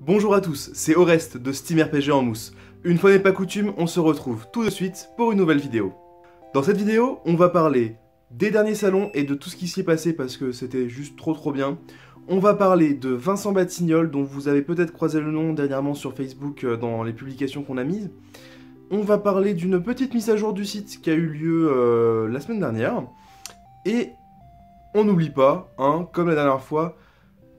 Bonjour à tous, c'est Orest de Steam RPG en mousse. Une fois n'est pas coutume, on se retrouve tout de suite pour une nouvelle vidéo. Dans cette vidéo, on va parler des derniers salons et de tout ce qui s'y est passé parce que c'était juste trop bien. On va parler de Vincent Batignolles, dont vous avez peut-être croisé le nom dernièrement sur Facebook dans les publications qu'on a mises. On va parler d'une petite mise à jour du site qui a eu lieu la semaine dernière. Et on n'oublie pas, comme la dernière fois,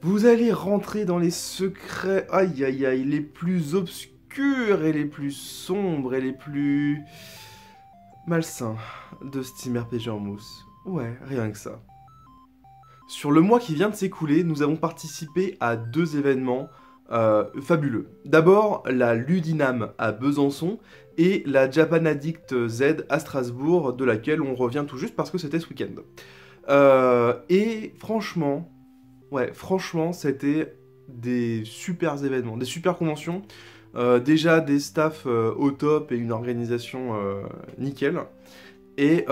vous allez rentrer dans les secrets, aïe aïe aïe, les plus obscurs et les plus sombres et les plus malsains de Steam RPG en mousse. Ouais, rien que ça. Sur le mois qui vient de s'écouler, nous avons participé à deux événements fabuleux. D'abord, la Ludinam à Besançon et la Japan Addict Z à Strasbourg, de laquelle on revient tout juste parce que c'était ce week-end. Et franchement... Ouais, franchement, c'était des super événements, des super conventions. Déjà des staffs au top et une organisation nickel. Et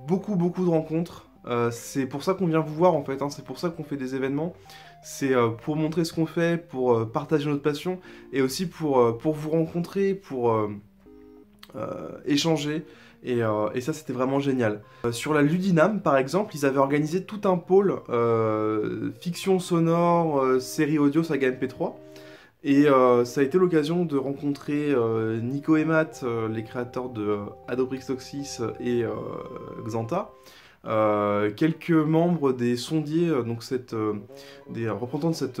beaucoup de rencontres. C'est pour ça qu'on vient vous voir en fait, c'est pour ça qu'on fait des événements. C'est pour montrer ce qu'on fait, pour partager notre passion et aussi pour vous rencontrer, pour échanger. Et ça c'était vraiment génial. Sur la Ludinam par exemple, ils avaient organisé tout un pôle fiction sonore, série audio saga MP3. Et ça a été l'occasion de rencontrer Nico et Matt, les créateurs de Adoprix Toxis et Xanta. Quelques membres des sondiers, donc des représentants de cette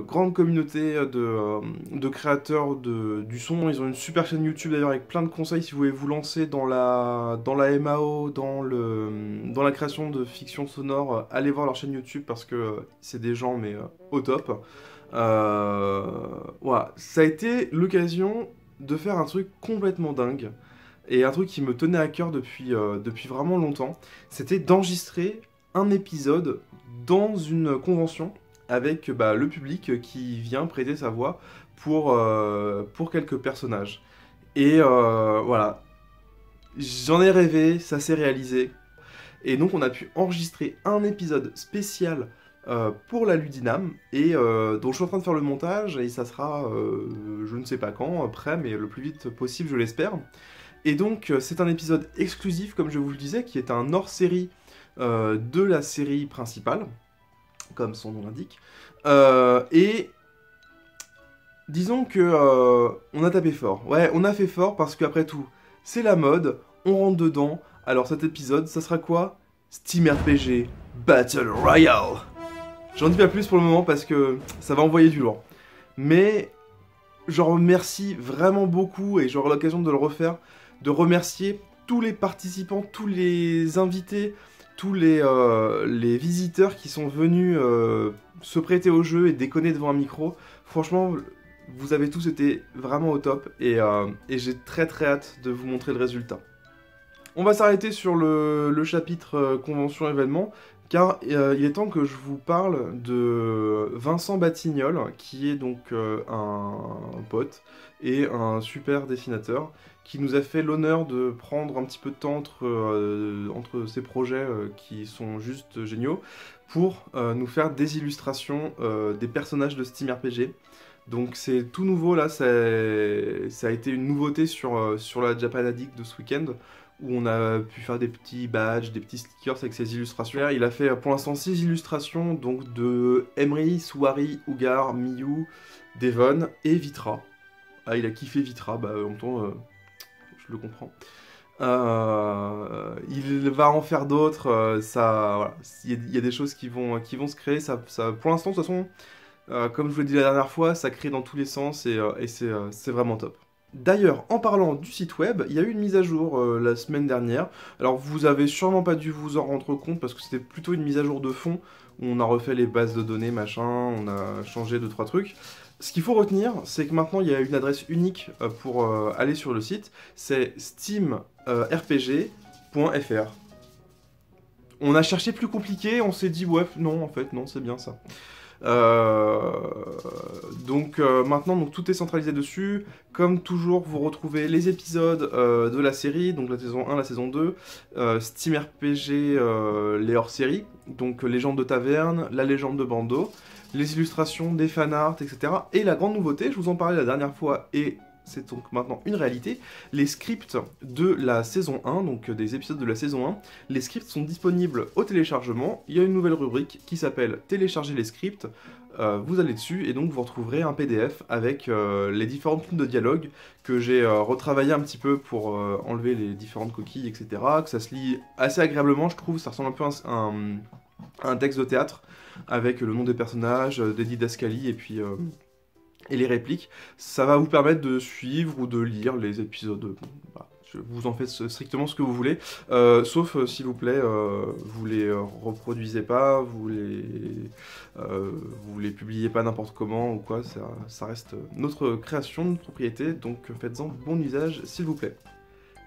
grande communauté de créateurs du son. Ils ont une super chaîne YouTube d'ailleurs avec plein de conseils si vous voulez vous lancer dans la MAO, dans la création de fiction sonore. Allez voir leur chaîne YouTube parce que c'est des gens mais au top. Voilà, ça a été l'occasion de faire un truc complètement dingue. Et un truc qui me tenait à cœur depuis vraiment longtemps, c'était d'enregistrer un épisode dans une convention avec le public qui vient prêter sa voix pour quelques personnages. Et voilà, j'en ai rêvé, ça s'est réalisé. Et donc on a pu enregistrer un épisode spécial pour la Ludinam, et dont je suis en train de faire le montage, et ça sera, je ne sais pas quand, prêt, mais le plus vite possible, je l'espère. Et donc, c'est un épisode exclusif, comme je vous le disais, qui est un hors-série de la série principale, comme son nom l'indique. Et disons que on a tapé fort. Ouais, on a fait fort parce qu'après tout, c'est la mode, on rentre dedans. Alors cet épisode, ça sera quoi? Steam RPG Battle Royale. J'en dis pas plus pour le moment parce que ça va envoyer du lourd. Mais je remercie vraiment beaucoup, et j'aurai l'occasion de le refaire, de remercier tous les participants, tous les invités, tous les visiteurs qui sont venus se prêter au jeu et déconner devant un micro. Franchement, vous avez tous été vraiment au top, et j'ai très hâte de vous montrer le résultat. On va s'arrêter sur le chapitre convention événement, car il est temps que je vous parle de Vincent Batignolles, qui est donc un pote et un super dessinateur, qui nous a fait l'honneur de prendre un petit peu de temps entre ses projets qui sont juste géniaux, pour nous faire des illustrations des personnages de Steam RPG. Donc c'est tout nouveau là, ça a été une nouveauté sur la Japan Addict de ce week-end, où on a pu faire des petits badges, des petits stickers avec ses illustrations. Il a fait pour l'instant 6 illustrations, donc de Emery, Souari, Ougar, Miyu, Devon et Vitra. Ah, il a kiffé Vitra, en même temps, je le comprends. Il va en faire d'autres, voilà. Il y a des choses qui vont se créer, ça, pour l'instant, de toute façon, comme je vous l'ai dit la dernière fois, ça crée dans tous les sens, et c'est vraiment top. D'ailleurs, en parlant du site web, il y a eu une mise à jour la semaine dernière. Alors vous avez sûrement pas dû vous en rendre compte parce que c'était plutôt une mise à jour de fond, où on a refait les bases de données, machin, on a changé 2-3 trucs. Ce qu'il faut retenir, c'est que maintenant il y a une adresse unique pour aller sur le site, c'est steamrpg.fr. On a cherché plus compliqué, on s'est dit ouais, non, en fait, non, c'est bien ça. Donc maintenant, donc, tout est centralisé dessus. Comme toujours, vous retrouvez les épisodes de la série, donc la saison 1, la saison 2, Steam RPG, les hors-séries, donc Légende de Taverne, la légende de Bando, les illustrations, des fanarts, etc. Et la grande nouveauté, je vous en parlais la dernière fois, et c'est donc maintenant une réalité, les scripts de la saison 1, donc des épisodes de la saison 1, les scripts sont disponibles au téléchargement. Il y a une nouvelle rubrique qui s'appelle « Télécharger les scripts ». Vous allez dessus et donc vous retrouverez un PDF avec les différentes lignes de dialogue que j'ai retravaillé un petit peu pour enlever les différentes coquilles, etc. Que ça se lit assez agréablement, je trouve. Ça ressemble un peu à un texte de théâtre avec le nom des personnages, des didascalies et puis... et les répliques, ça va vous permettre de suivre ou de lire les épisodes. Bah, vous en faites strictement ce que vous voulez, sauf s'il vous plaît, vous les reproduisez pas, vous les publiez pas n'importe comment ou quoi, ça reste notre création, notre propriété, donc faites-en bon usage s'il vous plaît.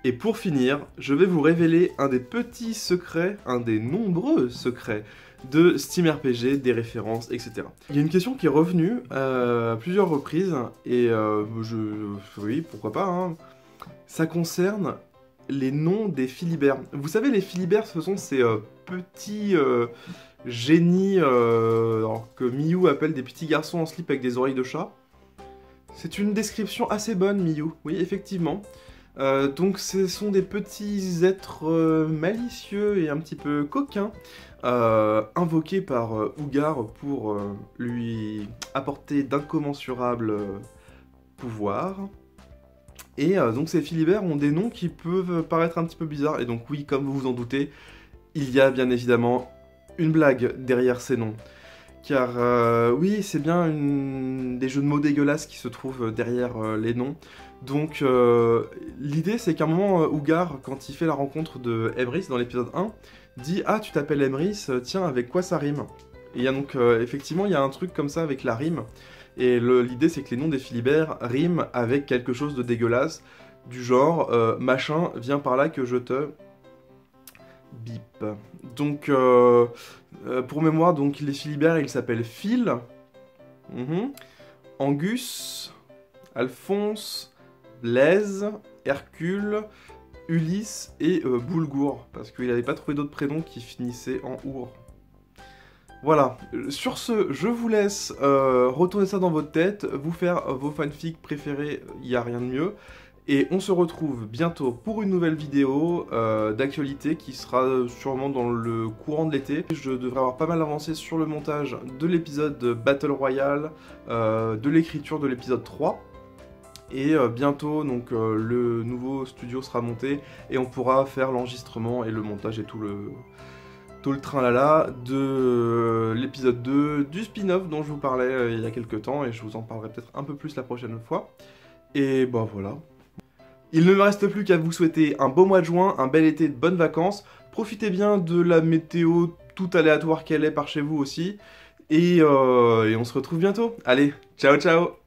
Et pour finir, je vais vous révéler un des petits secrets, un des nombreux secrets de Steam RPG, des références, etc. Il y a une question qui est revenue à plusieurs reprises, et oui, pourquoi pas, hein. Ça concerne les noms des Philibert. Vous savez, les Philibert, ce sont ces petits génies que Miyu appelle des petits garçons en slip avec des oreilles de chat. C'est une description assez bonne, Miyu, oui, effectivement. Donc ce sont des petits êtres malicieux et un petit peu coquins, invoqués par Ougar pour lui apporter d'incommensurables pouvoirs. Et donc ces Philibert ont des noms qui peuvent paraître un petit peu bizarres, et donc oui, comme vous vous en doutez, il y a bien évidemment une blague derrière ces noms. Car oui, c'est bien des jeux de mots dégueulasses qui se trouvent derrière les noms. Donc l'idée c'est qu'à un moment, Ougar, quand il fait la rencontre de Emrys dans l'épisode 1, dit « Ah, tu t'appelles Emrys, tiens, avec quoi ça rime ?» Et il y a donc, effectivement, il y a un truc comme ça avec la rime. Et l'idée c'est que les noms des Philibert riment avec quelque chose de dégueulasse, du genre « Machin, viens par là que je te... bip ». Donc, pour mémoire, donc, les Philibert, ils s'appellent Phil, Angus, Alphonse, Blaise, Hercule, Ulysse et Boulgour, parce qu'il n'avait pas trouvé d'autres prénoms qui finissaient en our. Voilà, sur ce, je vous laisse retourner ça dans votre tête, vous faire vos fanfics préférés, il n'y a rien de mieux. Et on se retrouve bientôt pour une nouvelle vidéo d'actualité qui sera sûrement dans le courant de l'été. Je devrais avoir pas mal avancé sur le montage de l'épisode Battle Royale, de l'écriture de l'épisode 3. Et bientôt, donc, le nouveau studio sera monté et on pourra faire l'enregistrement et le montage et tout le train-là de l'épisode 2 du spin-off dont je vous parlais il y a quelques temps, et je vous en parlerai peut-être un peu plus la prochaine fois. Et bah voilà. Il ne me reste plus qu'à vous souhaiter un beau mois de juin, un bel été, de bonnes vacances. Profitez bien de la météo tout aléatoire qu'elle est par chez vous aussi. Et on se retrouve bientôt. Allez, ciao ciao!